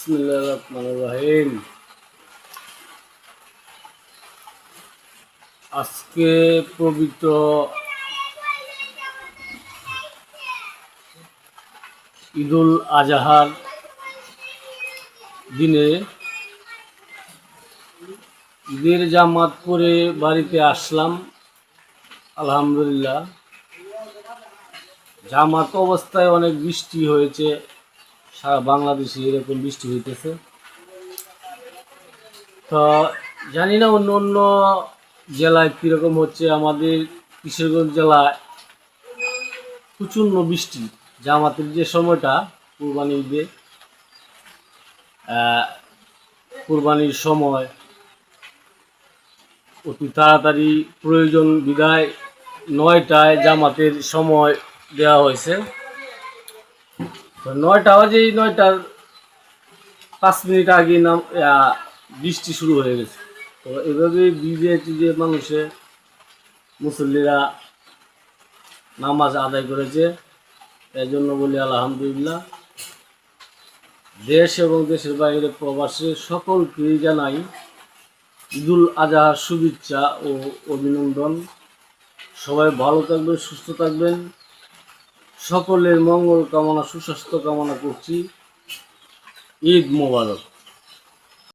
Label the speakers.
Speaker 1: বিসমিল্লাহির রহমানির রহিম। আজকে পবিত্র ঈদুল আজহার দিনে ঈদের জামাত পরে বাড়িতে আসলাম। আলহামদুলিল্লাহ, জামাত অবস্থায় অনেক বৃষ্টি হয়েছে, সারা বাংলাদেশে এরকম বৃষ্টি হইতেছে। তো জানি না অন্য অন্য জেলায় কীরকম হচ্ছে। আমাদের কিশোরগঞ্জ জেলায় প্রচণ্ড বৃষ্টি। জামাতের যে সময়টা কুরবানি ঈদে, কুরবানির সময় অতি তাড়াতাড়ি প্রয়োজন বিদায় 9টায় জামাতের সময় দেওয়া হয়েছে। তো 9টা বাজে 9টার 5 মিনিট আগে বৃষ্টি শুরু হয়ে গেছে। তো এভাবে ভিজে মানুষে মুসল্লিরা নামাজ আদায় করেছে। এই জন্য বলি আলহামদুলিল্লাহ। দেশ এবং দেশের বাইরে প্রবাসী সকলকেই জানাই ঈদুল আজহার শুভেচ্ছা ও অভিনন্দন। সবাই ভালো থাকবেন, সুস্থ থাকবেন। সকলের মঙ্গল কামনা, সুস্বাস্থ্য কামনা করছি। ঈদ মোবারক।